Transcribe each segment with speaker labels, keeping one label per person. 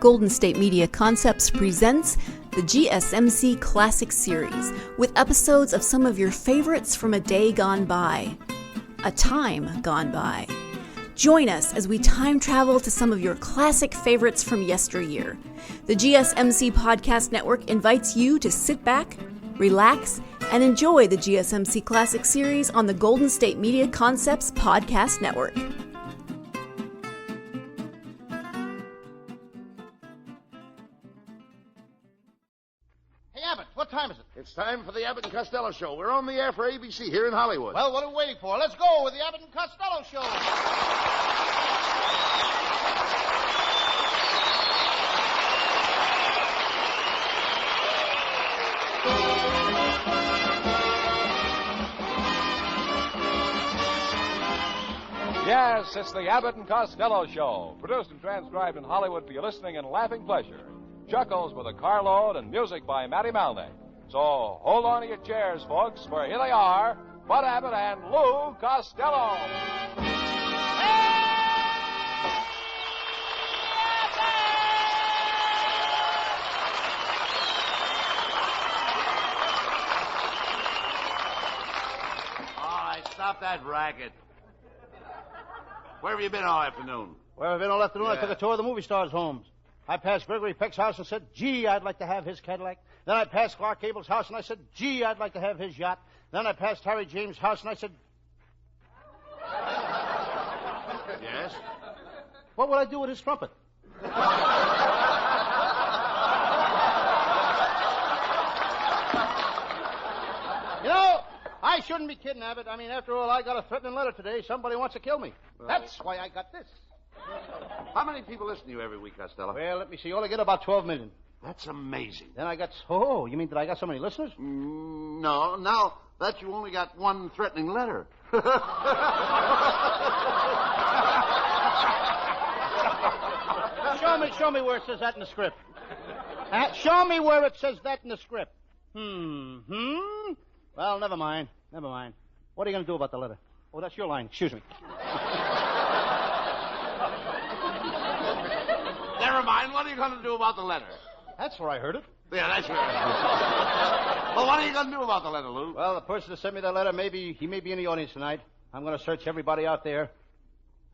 Speaker 1: Golden State Media Concepts presents the GSMC Classics series with episodes of some of your favorites from a day gone by, a time gone by. Join us as we time travel to some of your classic favorites from yesteryear. The GSMC Podcast Network invites you to sit back, relax, and enjoy the GSMC Classics series on the Golden State Media Concepts Podcast Network.
Speaker 2: What time is it?
Speaker 3: It's time for the Abbott and Costello Show. We're on the air for ABC here in Hollywood.
Speaker 2: Well, what are we waiting for? Let's go with the Abbott and Costello Show.
Speaker 4: Yes, it's the Abbott and Costello Show, produced and transcribed in Hollywood for your listening and laughing pleasure. Chuckles with a carload and music by Matty Malnick. So hold on to your chairs, folks, for here they are, Bud Abbott and Lou Costello.
Speaker 3: All right, stop that racket. Where have you been all afternoon?
Speaker 2: Where have I been all afternoon?
Speaker 3: Yeah.
Speaker 2: I took a tour of the movie stars' homes. I passed Gregory Peck's house and said, gee, I'd like to have his Cadillac. Then I passed Clark Gable's house and I said, gee, I'd like to have his yacht. Then I passed Harry James' house and I said...
Speaker 3: Yes?
Speaker 2: What would I do with his trumpet? You know, I shouldn't be kidding, Abbott. I mean, after all, I got a threatening letter today. Somebody wants to kill me. That's why I got this.
Speaker 3: How many people listen to you every week, Costello?
Speaker 2: Well, let me see. You only get about 12 million.
Speaker 3: That's amazing.
Speaker 2: Then I got... Oh, you mean that I got so many listeners?
Speaker 3: No, now that you only got one threatening letter.
Speaker 2: Show me where it says that in the script. Show me where it says that in the script. Well, never mind. What are you going to do about the letter? Oh, that's your line. Excuse me.
Speaker 3: Never mind. What are you going to do about the letter?
Speaker 2: That's where I heard it.
Speaker 3: Yeah, that's right. Well, what are you going to do about the letter, Lou?
Speaker 2: Well, the person that sent me that letter, he may be in the audience tonight. I'm going to search everybody out there.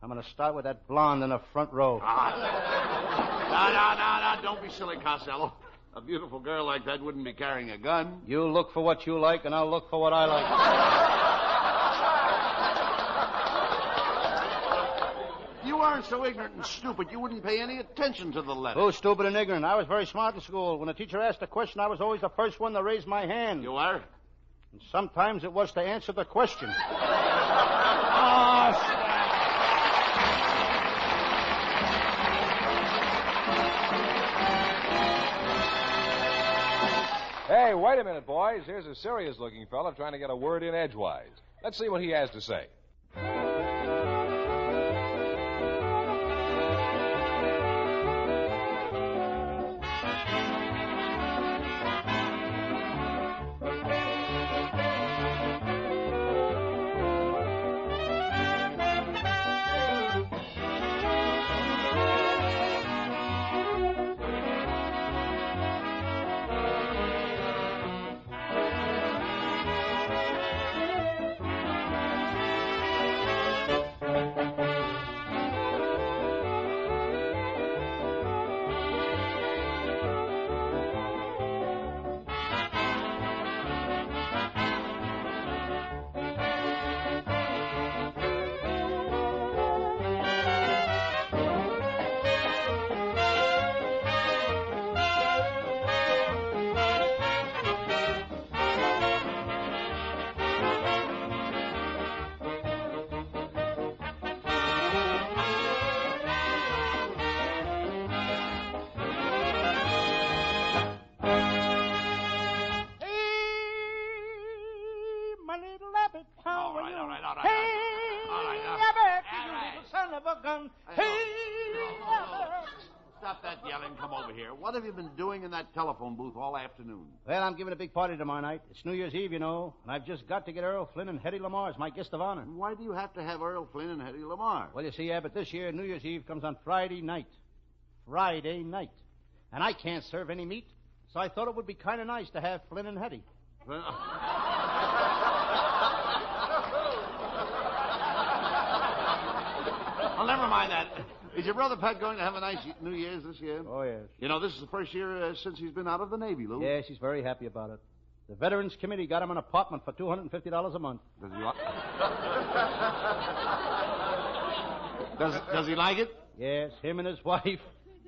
Speaker 2: I'm going to start with that blonde in the front row.
Speaker 3: No, don't be silly, Costello. A beautiful girl like that wouldn't be carrying a gun.
Speaker 2: You look for what you like, and I'll look for what I like.
Speaker 3: You aren't so ignorant and stupid you wouldn't pay any attention to the letter.
Speaker 2: Oh, stupid and ignorant. I was very smart in school. When a teacher asked a question, I was always the first one to raise my hand.
Speaker 3: You are?
Speaker 2: And sometimes it was to answer the question.
Speaker 4: Hey, wait a minute, boys. Here's a serious-looking fella trying to get a word in edgewise. Let's see what he has to say.
Speaker 3: Stop that yelling. Come over here. What have you been doing in that telephone booth all afternoon?
Speaker 2: Well, I'm giving a big party tomorrow night. It's New Year's Eve, you know, and I've just got to get Earl Flynn and Hetty Lamar as my guest of honor.
Speaker 3: Why do you have to have Earl Flynn and Hetty Lamar?
Speaker 2: Well, you see, Abbott, this year New Year's Eve comes on Friday night. Friday night. And I can't serve any meat, so I thought it would be kind of nice to have Flynn and Hetty.
Speaker 3: Well, never mind that. Is your brother Pat going to have a nice New Year's this year?
Speaker 2: Oh, yes.
Speaker 3: You know, this is the first year since he's been out of the Navy, Lou.
Speaker 2: Yes, he's very happy about it. The Veterans Committee got him an apartment for $250 a month.
Speaker 3: Does he like... Does he like it?
Speaker 2: Yes, him and his wife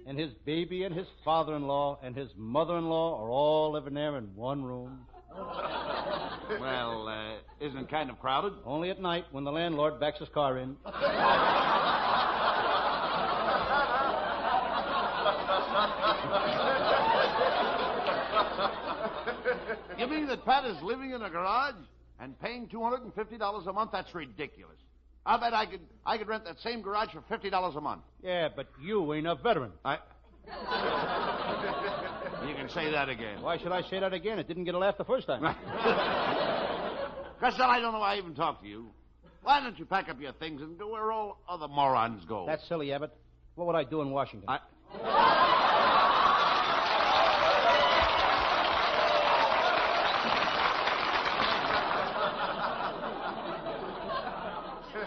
Speaker 2: and his baby and his father-in-law and his mother-in-law are all living there in one room.
Speaker 3: Well, isn't it kind of crowded?
Speaker 2: Only at night when the landlord backs his car in.
Speaker 3: You mean that Pat is living in a garage and paying $250 a month? That's ridiculous. I bet I could rent that same garage for $50 a month.
Speaker 2: Yeah, but you ain't a veteran.
Speaker 3: You can say that again.
Speaker 2: Why should I say that again? It didn't get a laugh the first time.
Speaker 3: Costello, I don't know why I even talked to you. Why don't you pack up your things and go where all other morons go?
Speaker 2: That's silly, Abbott. What would I do in Washington?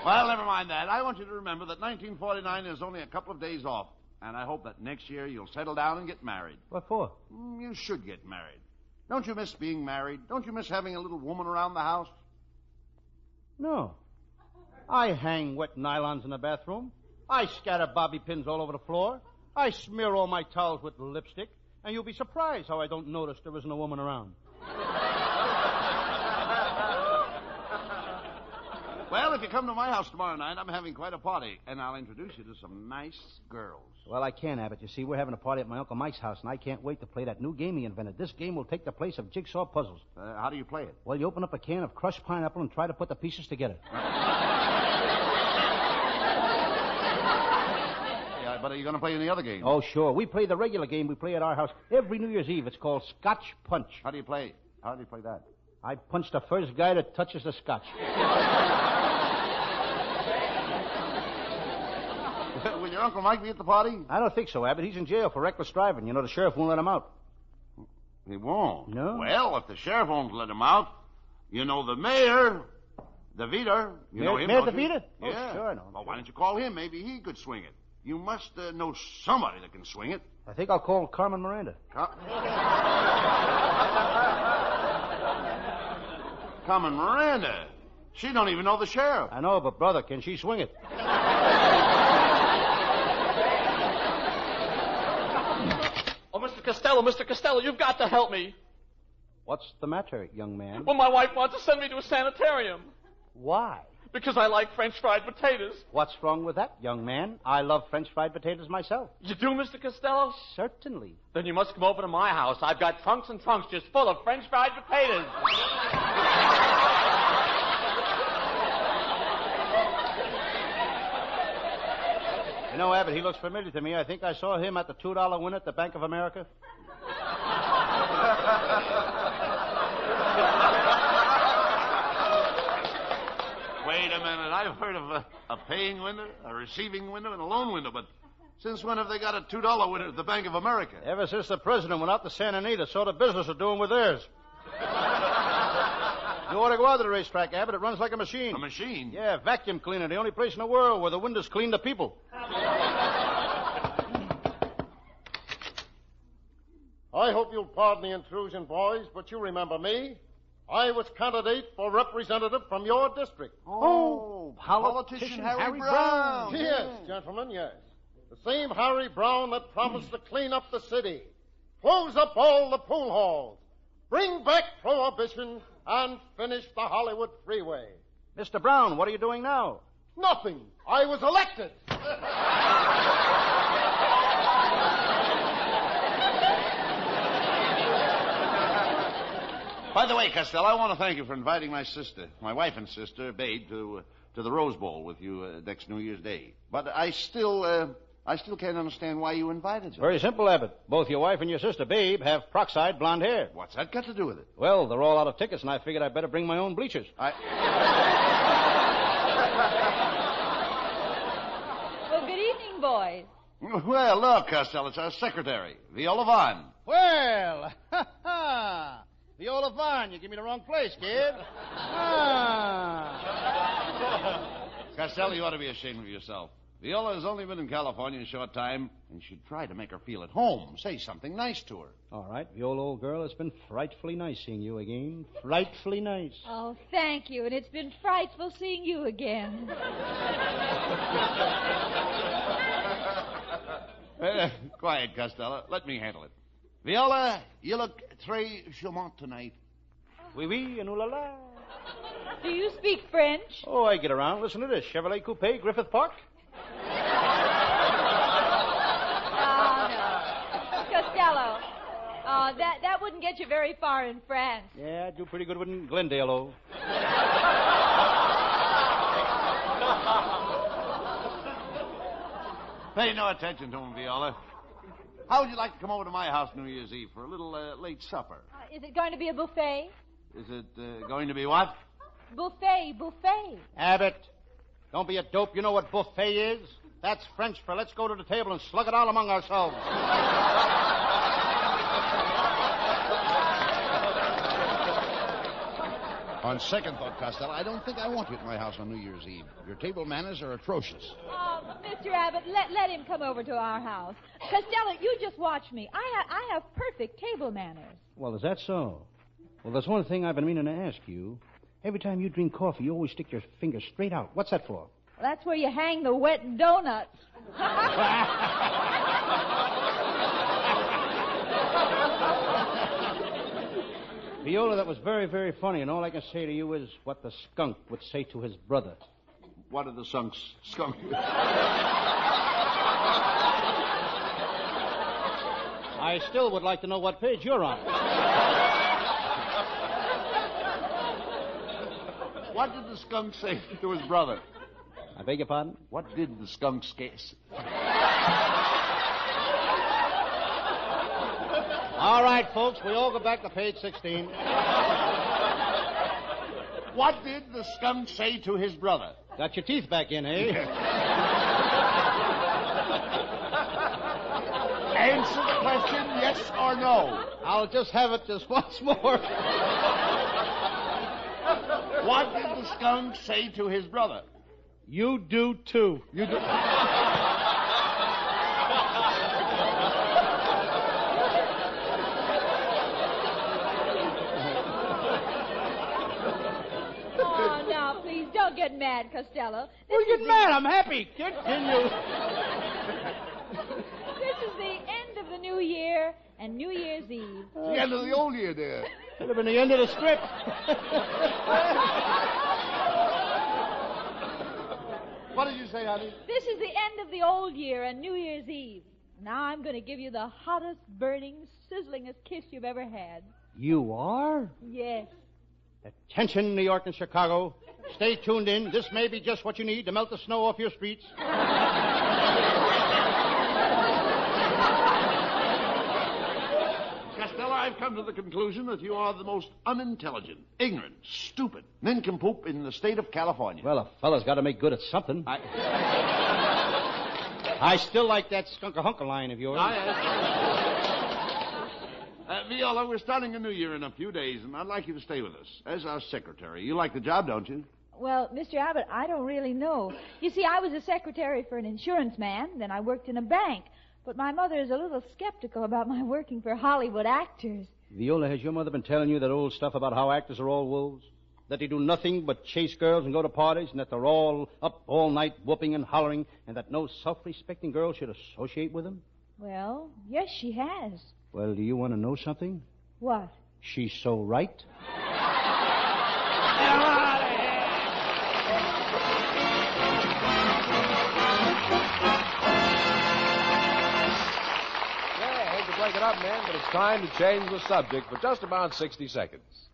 Speaker 3: Well, never mind that. I want you to remember that 1949 is only a couple of days off. And I hope that next year you'll settle down and get married.
Speaker 2: What for?
Speaker 3: You should get married. Don't you miss being married? Don't you miss having a little woman around the house?
Speaker 2: No. I hang wet nylons in the bathroom. I scatter bobby pins all over the floor. I smear all my towels with lipstick. And you'll be surprised how I don't notice there isn't a woman around.
Speaker 3: Well, if you come to my house tomorrow night, I'm having quite a party, and I'll introduce you to some nice girls.
Speaker 2: Well, I can't, Abbott. You see, we're having a party at my Uncle Mike's house, and I can't wait to play that new game he invented. This game will take the place of jigsaw puzzles.
Speaker 3: How do you play it?
Speaker 2: Well, you open up a can of crushed pineapple and try to put the pieces together.
Speaker 3: Yeah, but are you going to play any other game?
Speaker 2: Oh, sure. We play the regular game we play at our house every New Year's Eve. It's called Scotch Punch.
Speaker 3: How do you play that?
Speaker 2: I punch the first guy that touches the scotch.
Speaker 3: Will your Uncle Mike be at the party?
Speaker 2: I don't think so, Abbott. He's in jail for reckless driving. You know, the sheriff won't let him out.
Speaker 3: He won't?
Speaker 2: No.
Speaker 3: Well, if the sheriff won't let him out, you know the mayor, the Vita. You know him,
Speaker 2: Mayor
Speaker 3: don't you?
Speaker 2: DeVita? Oh,
Speaker 3: Yeah.
Speaker 2: sure I know.
Speaker 3: Well, why don't you call him? Maybe he could swing it. You must know somebody that can swing it.
Speaker 2: I think I'll call Carmen Miranda.
Speaker 3: Carmen Miranda. She don't even know the sheriff.
Speaker 2: I know, but brother, can she swing it?
Speaker 5: Oh, Mr. Costello, you've got to help me.
Speaker 2: What's the matter, young man?
Speaker 5: Well, my wife wants to send me to a sanitarium.
Speaker 2: Why?
Speaker 5: Because I like French fried potatoes.
Speaker 2: What's wrong with that, young man? I love French fried potatoes myself.
Speaker 5: You do, Mr. Costello?
Speaker 2: Certainly.
Speaker 5: Then you must come over to my house. I've got trunks and trunks just full of French fried potatoes.
Speaker 2: You know, Abbott, he looks familiar to me. I think I saw him at the $2 win at the Bank of America.
Speaker 3: Wait a minute. I've heard of a paying window, a receiving window, and a loan window, but since when have they got a $2 window at the Bank of America?
Speaker 2: Ever since the president went out to Santa Anita, so the business are doing with theirs. You ought to go out to the racetrack, Abbott. It runs like a machine.
Speaker 3: A machine?
Speaker 2: Yeah, vacuum cleaner. The only place in the world where the windows clean the people.
Speaker 6: I hope you'll pardon the intrusion, boys, but you remember me. I was candidate for representative from your district.
Speaker 3: Oh, politician Harry Brown.
Speaker 6: Yes, gentlemen, yes. The same Harry Brown that promised to clean up the city, close up all the pool halls, bring back prohibition, and finish the Hollywood freeway.
Speaker 2: Mr. Brown, what are you doing now?
Speaker 6: Nothing. I was elected.
Speaker 3: By the way, Costello, I want to thank you for inviting my sister, my wife and sister, Babe, to the Rose Bowl with you next New Year's Day. But I still can't understand why you invited them.
Speaker 2: Very simple, Abbott. Both your wife and your sister, Babe, have peroxide blonde hair.
Speaker 3: What's that got to do with it?
Speaker 2: Well, they're all out of tickets, and I figured I'd better bring my own bleachers.
Speaker 7: Well, good evening, boys.
Speaker 3: Well, look, Costello, it's our secretary, Viola Vaughn.
Speaker 2: Well, Viola Vaughn, you give me the wrong place, kid.
Speaker 3: Costello, you ought to be ashamed of yourself. Viola has only been in California a short time, and you should try to make her feel at home. Say something nice to her.
Speaker 2: All right, Viola, old girl, it's been frightfully nice seeing you again. Frightfully nice.
Speaker 7: Oh, thank you, and it's been frightful seeing you again.
Speaker 3: Quiet, Costello. Let me handle it. Viola, you look très charmante tonight.
Speaker 2: Oui, oui, and ooh la la.
Speaker 7: Do you speak French?
Speaker 2: Oh, I get around. Listen to this. Chevrolet Coupe, Griffith Park.
Speaker 7: Costello. That wouldn't get you very far in France.
Speaker 2: Yeah, I do pretty good with Glendale, oh.
Speaker 3: Pay no attention to him, Viola. How would you like to come over to my house New Year's Eve for a little late supper?
Speaker 7: Is it going to be a buffet?
Speaker 3: Is it going to be what?
Speaker 7: Buffet.
Speaker 2: Abbott, don't be a dope. You know what buffet is? That's French for let's go to the table and slug it all among ourselves.
Speaker 3: On second thought, Costello, I don't think I want you at my house on New Year's Eve. Your table manners are atrocious.
Speaker 7: Mr. Abbott, let him come over to our house. Costello, you just watch me. I have perfect table manners.
Speaker 2: Well, is that so? Well, there's one thing I've been meaning to ask you. Every time you drink coffee, you always stick your finger straight out. What's that for?
Speaker 7: Well, that's where you hang the wet donuts.
Speaker 2: Viola, that was very, very funny, and all I can say to you is what the skunk would say to his brother.
Speaker 3: What did the skunk...
Speaker 2: I still would like to know what page you're on.
Speaker 3: What did the skunk say to his brother?
Speaker 2: I beg your pardon?
Speaker 3: What did the skunk say?
Speaker 2: All right, folks, we all go back to page 16.
Speaker 3: What did the skunk say to his brother?
Speaker 2: Got your teeth back in, eh?
Speaker 3: Answer the question, yes or no.
Speaker 2: I'll just have it just once more.
Speaker 3: What did the skunk say to his brother?
Speaker 2: You do, too. You do...
Speaker 7: Don't get mad, Costello.
Speaker 2: Well, get mad. I'm happy. Continue.
Speaker 7: This is the end of the new year and New Year's Eve.
Speaker 3: The end of the old year, dear.
Speaker 2: Should have been the end of the script.
Speaker 3: What did you say, honey?
Speaker 7: This is the end of the old year and New Year's Eve. Now I'm going to give you the hottest, burning, sizzlingest kiss you've ever had.
Speaker 2: You are?
Speaker 7: Yes.
Speaker 2: Attention, New York and Chicago. Stay tuned in. This may be just what you need to melt the snow off your streets.
Speaker 3: Costello, I've come to the conclusion that you are the most unintelligent, ignorant, stupid nincompoop in the state of California.
Speaker 2: Well, a fella's got to make good at something. I still like that skunk-a-hunka line of yours.
Speaker 3: Viola, we're starting a new year in a few days, and I'd like you to stay with us as our secretary. You like the job, don't you?
Speaker 7: Well, Mr. Abbott, I don't really know. You see, I was a secretary for an insurance man, then I worked in a bank. But my mother is a little skeptical about my working for Hollywood actors.
Speaker 2: Viola, has your mother been telling you that old stuff about how actors are all wolves? That they do nothing but chase girls and go to parties, and that they're all up all night whooping and hollering, and that no self-respecting girl should associate with them?
Speaker 7: Well, yes, she has.
Speaker 2: Well, do you want to know something?
Speaker 7: What?
Speaker 2: She's so right.
Speaker 4: Yeah, I hate to break it up, man, but it's time to change the subject for just about 60 seconds.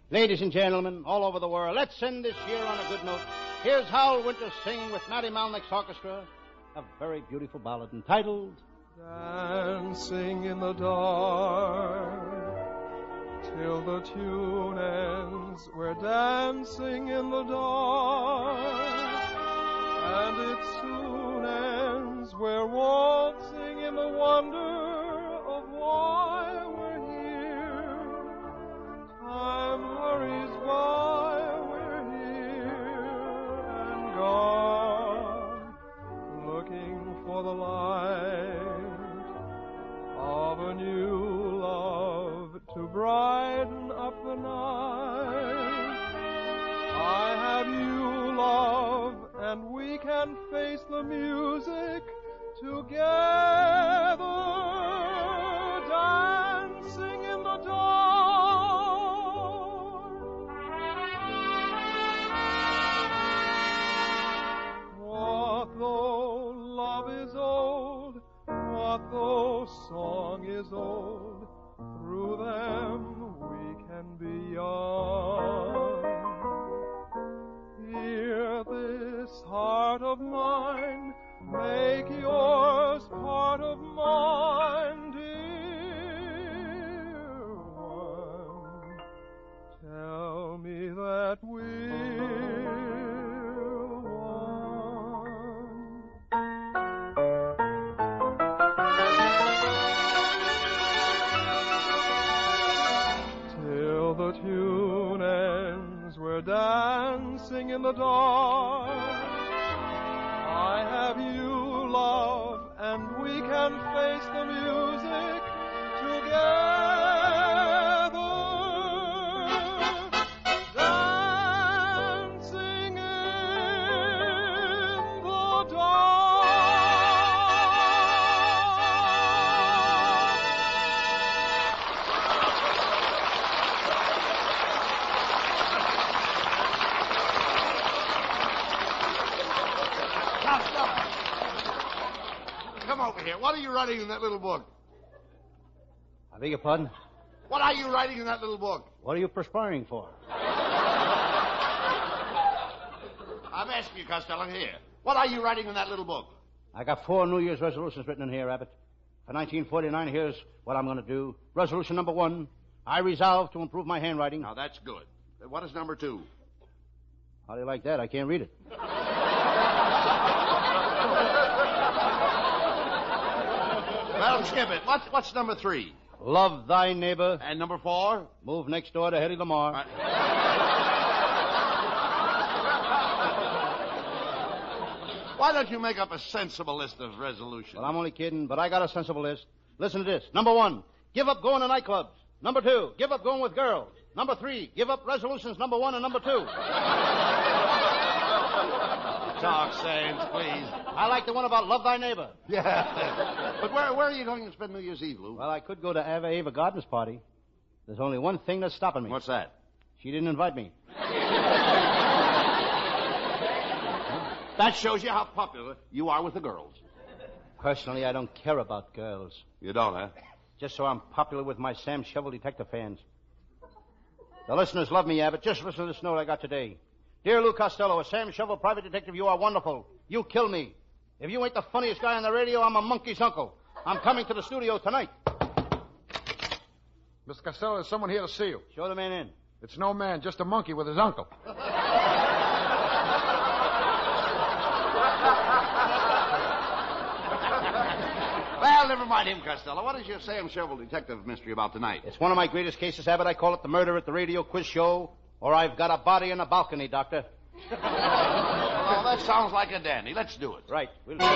Speaker 2: Ladies and gentlemen, all over the world, let's end this year on a good note. Here's Howell Winter singing with Matty Malnick's orchestra a very beautiful ballad entitled
Speaker 8: Dancing in the dark till the tune ends. We're dancing in the dark, and it soon ends. We're waltzing in the wonder of why we're here. Time hurries by, we're here and gone, looking for the light of a new love to brighten up the night. I have you, love, and we can face the music together, dancing in the dark. What though love is old, what though song is old, through them we can be young. Hear this heart of mine, make yours part of mine, dear one. Tell me that we're one. Till the tune ends, we're dancing in the dark. I have you, love, and we can face the music together, dancing in the dark.
Speaker 3: Come over here. What are you writing in that little book?
Speaker 2: I beg your pardon?
Speaker 3: What are you writing in that little book?
Speaker 2: What are you perspiring for?
Speaker 3: I'm asking you, Costello, here. What are you writing in that little book?
Speaker 2: I got 4 New Year's resolutions written in here, Abbott. For 1949, here's what I'm going to do. Resolution number 1, I resolve to improve my handwriting.
Speaker 3: Now, that's good. What is number 2?
Speaker 2: How do you like that? I can't read it.
Speaker 3: Well, skip it. What's number 3?
Speaker 2: Love thy neighbor.
Speaker 3: And number 4?
Speaker 2: Move next door to Hetty Lamar.
Speaker 3: Why don't you make up a sensible list of resolutions?
Speaker 2: Well, I'm only kidding, but I got a sensible list. Listen to this. Number 1, give up going to nightclubs. Number 2, give up going with girls. Number 3, give up resolutions number 1 and number 2.
Speaker 3: Talk sense, please.
Speaker 2: I like the one about love thy neighbor.
Speaker 3: Yeah. But where are you going to spend New Year's Eve, Lou?
Speaker 2: Well, I could go to Ava Gardner's party. There's only one thing that's stopping me.
Speaker 3: What's that?
Speaker 2: She didn't invite me.
Speaker 3: That shows you how popular you are with the girls.
Speaker 2: Personally, I don't care about girls.
Speaker 3: You don't, huh?
Speaker 2: Just so I'm popular with my Sam Shovel detective fans. The listeners love me, Abbott. Just listen to this note I got today. Dear Lou Costello, a Sam Shovel private detective, you are wonderful. You kill me. If you ain't the funniest guy on the radio, I'm a monkey's uncle. I'm coming to the studio tonight.
Speaker 9: Mr. Costello, there's someone here to see you.
Speaker 2: Show the man in.
Speaker 9: It's no man, just a monkey with his uncle.
Speaker 3: Well, never mind him, Costello. What is your Sam Shovel detective mystery about tonight?
Speaker 2: It's one of my greatest cases, Abbott. I call it the murder at the radio quiz show, or I've got a body in a balcony, Doctor.
Speaker 3: Oh, that sounds like a dandy. Let's do it.
Speaker 2: Right. We'll do it.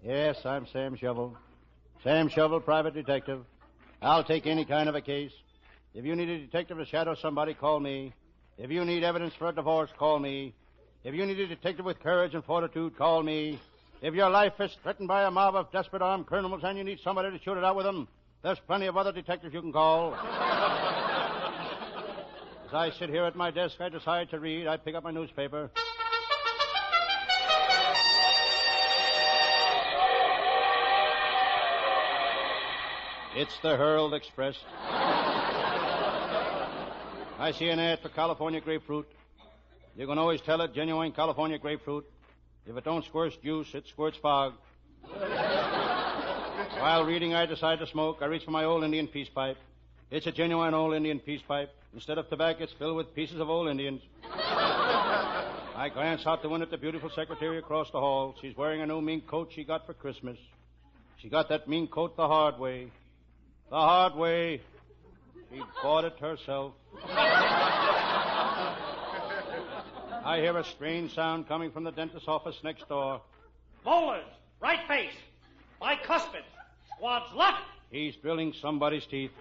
Speaker 2: Yes, I'm Sam Shovel. Sam Shovel, private detective. I'll take any kind of a case. If you need a detective to shadow somebody, call me. If you need evidence for a divorce, call me. If you need a detective with courage and fortitude, call me. If your life is threatened by a mob of desperate armed criminals and you need somebody to shoot it out with them, there's plenty of other detectives you can call. As I sit here at my desk, I decide to read. I pick up my newspaper. It's the Herald Express. I see an ad for California grapefruit. You can always tell it genuine California grapefruit. If it don't squirt juice, it squirts fog. While reading, I decide to smoke. I reach for my old Indian peace pipe. It's a genuine old Indian peace pipe. Instead of tobacco, it's filled with pieces of old Indians. I glance out the window at the beautiful secretary across the hall. She's wearing a new mink coat she got for Christmas. She got that mink coat the hard way. The hard way. She bought it herself. I hear a strange sound coming from the dentist's office next door.
Speaker 10: Molars, right face, bicuspid, squad's left.
Speaker 2: He's drilling somebody's teeth.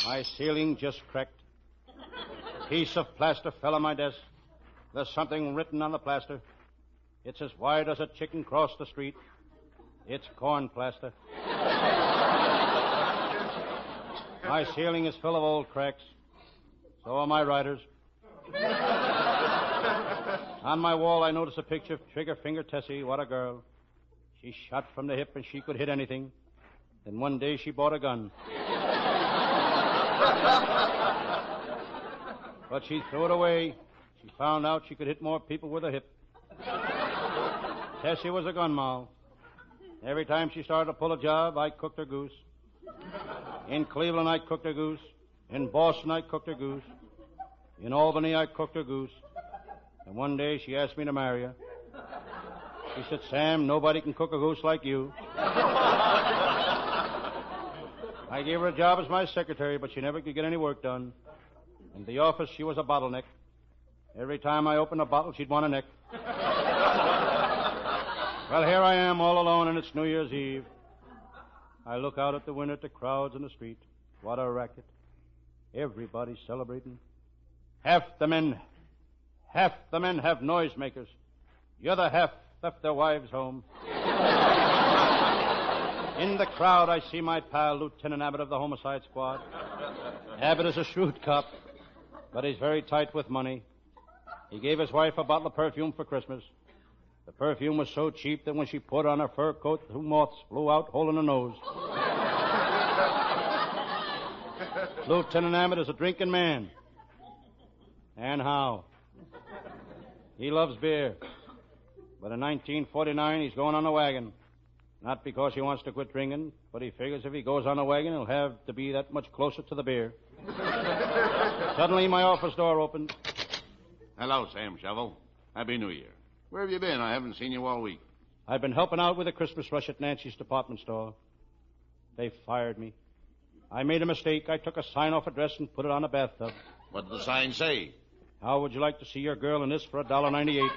Speaker 2: My ceiling just cracked. A piece of plaster fell on my desk. There's something written on the plaster. It's as wide as a chicken crossed the street. It's corn plaster. My ceiling is full of old cracks. So are my writers. On my wall, I notice a picture of Trigger Finger Tessie. What a girl. She shot from the hip and she could hit anything. Then one day she bought a gun. But she threw it away. She found out she could hit more people with a hip. Tessie was a gun moll. Every time she started to pull a job, I cooked her goose. In Cleveland, I cooked her goose. In Boston, I cooked her goose. In Albany, I cooked her goose. And one day, she asked me to marry her. She said, Sam, nobody can cook a goose like you. I gave her a job as my secretary, but she never could get any work done. In the office, she was a bottleneck. Every time I opened a bottle, she'd want a neck. Well, here I am all alone, and it's New Year's Eve. I look out at the window at the crowds in the street. What a racket. Everybody's celebrating. Half the men have noisemakers. The other half left their wives home. In the crowd, I see my pal, Lieutenant Abbott of the Homicide Squad. Abbott is a shrewd cop, but he's very tight with money. He gave his wife a bottle of perfume for Christmas. The perfume was so cheap that when she put on her fur coat, 2 moths flew out, holding her nose. Lieutenant Abbott is a drinking man. And how? He loves beer. But in 1949, he's going on a wagon. Not because he wants to quit drinking, but he figures if he goes on a wagon, he'll have to be that much closer to the beer. Suddenly, my office door opened.
Speaker 3: Hello, Sam Shovel. Happy New Year. Where have you been? I haven't seen you all week.
Speaker 2: I've been helping out with the Christmas rush at Nancy's department store. They fired me. I made a mistake. I took a sign-off address and put it on a bathtub.
Speaker 3: What did the sign say?
Speaker 2: How would you like to see your girl in this for $1.98?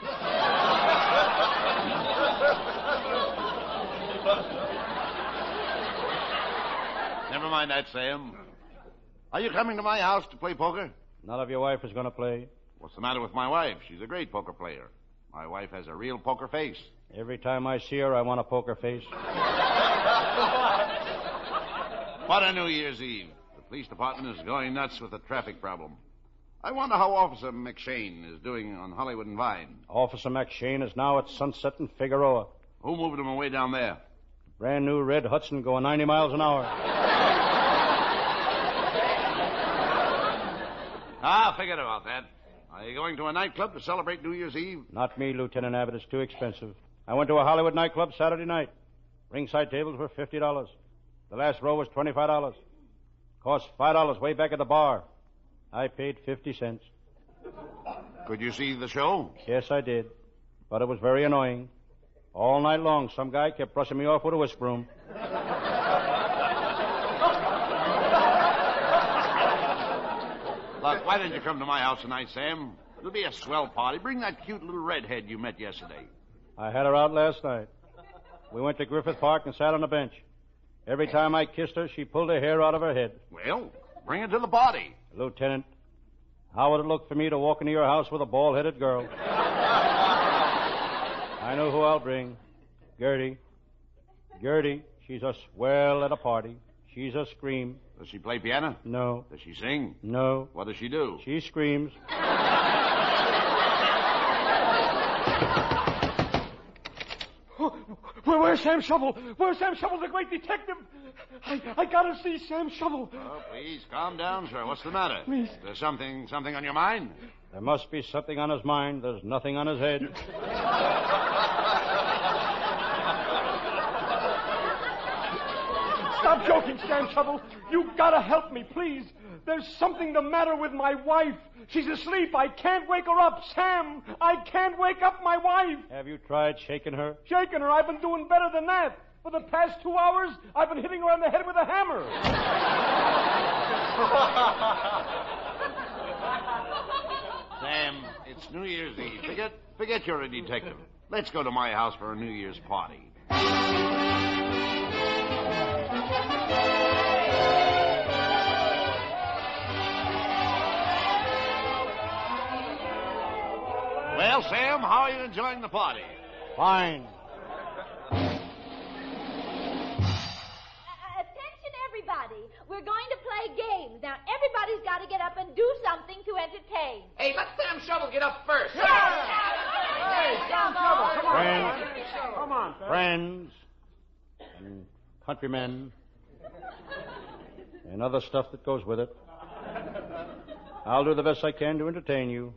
Speaker 3: Never mind that, Sam. Are you coming to my house to play poker?
Speaker 2: None of your wife is going to play.
Speaker 3: What's the matter with my wife? She's a great poker player. My wife has a real poker face.
Speaker 2: Every time I see her, I want a poker face.
Speaker 3: What a New Year's Eve. The police department is going nuts with the traffic problem. I wonder how Officer McShane is doing on Hollywood and Vine.
Speaker 2: Officer McShane is now at Sunset and Figueroa.
Speaker 3: Who moved him away down there?
Speaker 2: Brand new red Hudson going 90 miles an hour.
Speaker 3: Forget about that. Are you going to a nightclub to celebrate New Year's Eve?
Speaker 2: Not me, Lieutenant Abbott. It's too expensive. I went to a Hollywood nightclub Saturday night. Ringside tables were $50. The last row was $25. Cost $5 way back at the bar. I paid 50 cents.
Speaker 3: Could you see the show?
Speaker 2: Yes, I did. But it was very annoying. All night long, some guy kept brushing me off with a whisk broom.
Speaker 3: Look, why didn't you come to my house tonight, Sam? It'll be a swell party. Bring that cute little redhead you met yesterday.
Speaker 2: I had her out last night. We went to Griffith Park and sat on a bench. Every time I kissed her, she pulled her hair out of her head.
Speaker 3: Well, bring her to the party.
Speaker 2: Lieutenant, how would it look for me to walk into your house with a bald-headed girl? I know who I'll bring. Gertie. Gertie, she's a swell at a party. She's a scream.
Speaker 3: Does she play piano?
Speaker 2: No.
Speaker 3: Does she sing?
Speaker 2: No.
Speaker 3: What does she do?
Speaker 2: She screams.
Speaker 10: Where's
Speaker 8: Where's Sam Shovel? Where's Sam Shovel, the great detective? I gotta see Sam Shovel.
Speaker 3: Oh, please, calm down, sir. What's the matter?
Speaker 8: Please.
Speaker 3: There's something on your mind?
Speaker 2: There must be something on his mind. There's nothing on his head.
Speaker 8: Stop joking, Sam Shovel. You gotta help me, please. There's something the matter with my wife. She's asleep. I can't wake her up. Sam, I can't wake up my wife.
Speaker 2: Have you tried shaking her?
Speaker 8: Shaking her? I've been doing better than that. For the past 2 hours, I've been hitting her on the head with a hammer.
Speaker 3: Sam, it's New Year's Eve. Forget you're a detective. Let's go to my house for a New Year's party. Well, Sam, how are you enjoying the party?
Speaker 2: Fine.
Speaker 7: Attention, everybody. We're going to play games. Now, everybody's got to get up and do something to entertain.
Speaker 5: Hey, let Sam Shovel get up first.
Speaker 8: Hey, Sam Shovel, come on.
Speaker 2: Friends.
Speaker 8: Come on,
Speaker 2: Friends and countrymen and other stuff that goes with it. I'll do the best I can to entertain you.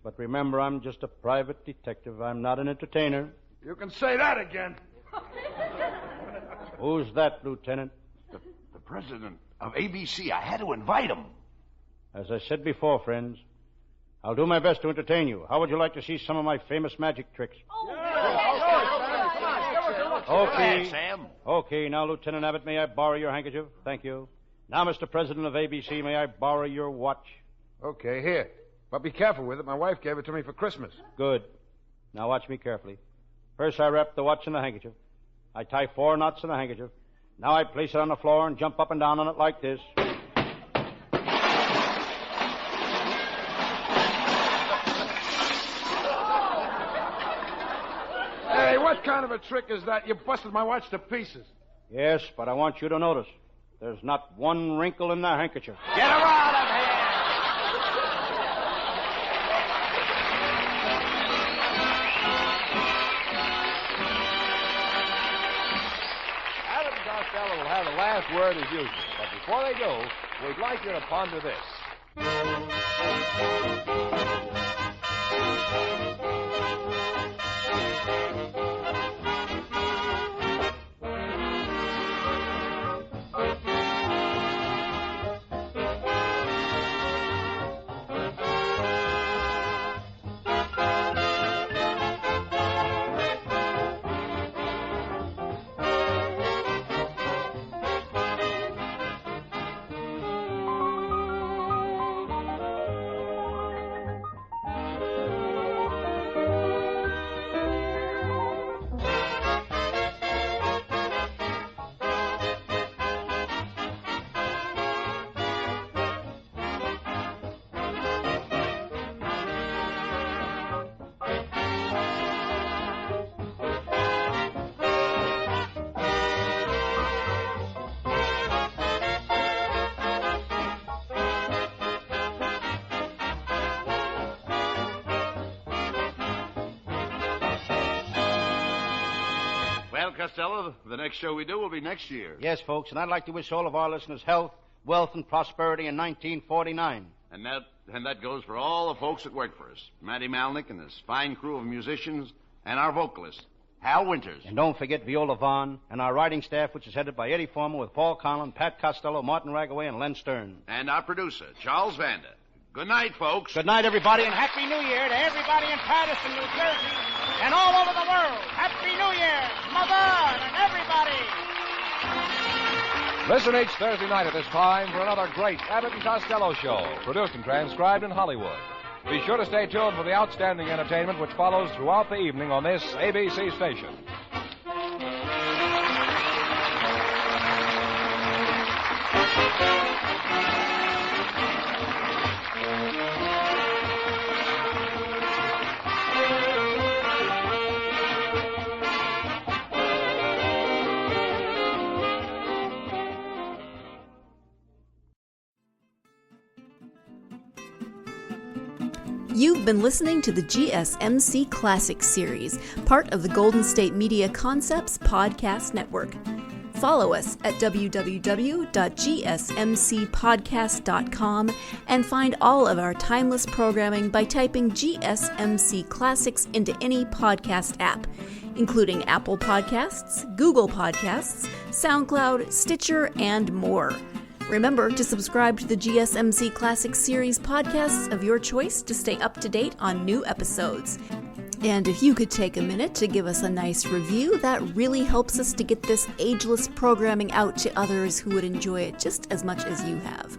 Speaker 2: But remember, I'm just a private detective. I'm not an entertainer.
Speaker 9: You can say that again.
Speaker 2: Who's that, Lieutenant?
Speaker 3: The president of ABC. I had to invite him.
Speaker 2: As I said before, friends, I'll do my best to entertain you. How would you like to see some of my famous magic tricks? Okay,
Speaker 3: Sam.
Speaker 2: Okay, now, Lieutenant Abbott, may I borrow your handkerchief? Thank you. Now, Mr. President of ABC, may I borrow your watch?
Speaker 9: Okay, here. But be careful with it. My wife gave it to me for Christmas.
Speaker 2: Good. Now watch me carefully. First, I wrap the watch in the handkerchief. I tie 4 knots in the handkerchief. Now I place it on the floor and jump up and down on it like this.
Speaker 9: Hey, what kind of a trick is that? You busted my watch to pieces.
Speaker 2: Yes, but I want you to notice there's not one wrinkle in the handkerchief.
Speaker 3: Get her out of here!
Speaker 4: Abbott and Costello will have the last word as usual. But before they do, we'd like you to ponder this.
Speaker 3: Well, Costello, the next show we do will be next year.
Speaker 2: Yes, folks, and I'd like to wish all of our listeners health, wealth, and prosperity in 1949.
Speaker 3: And that goes for all the folks that work for us. Matty Malnick and his fine crew of musicians and our vocalist, Hal Winters.
Speaker 2: And don't forget Viola Vaughn and our writing staff, which is headed by Eddie Foreman with Paul Conlon, Pat Costello, Martin Ragaway, and Len Stern.
Speaker 3: And our producer, Charles Vanda. Good night, folks.
Speaker 2: Good night, everybody, and Happy New Year to everybody in Patterson, New Jersey, and all over the world. Happy New Year, Mother, and everybody.
Speaker 4: Listen each Thursday night at this time for another great Abbott and Costello show, produced and transcribed in Hollywood. Be sure to stay tuned for the outstanding entertainment which follows throughout the evening on this ABC station.
Speaker 1: You've been listening to the GSMC Classics series, part of the Golden State Media Concepts Podcast Network. Follow us at www.gsmcpodcast.com and find all of our timeless programming by typing GSMC Classics into any podcast app, including Apple Podcasts, Google Podcasts, SoundCloud, Stitcher, and more. Remember to subscribe to the GSMC Classics series podcasts of your choice to stay up to date on new episodes. And if you could take a minute to give us a nice review, that really helps us to get this ageless programming out to others who would enjoy it just as much as you have.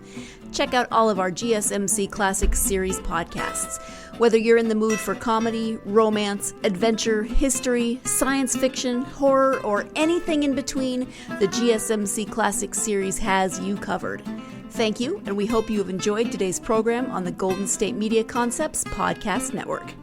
Speaker 1: Check out all of our GSMC Classics series podcasts. Whether you're in the mood for comedy, romance, adventure, history, science fiction, horror, or anything in between, the GSMC Classics series has you covered. Thank you, and we hope you have enjoyed today's program on the Golden State Media Concepts Podcast Network.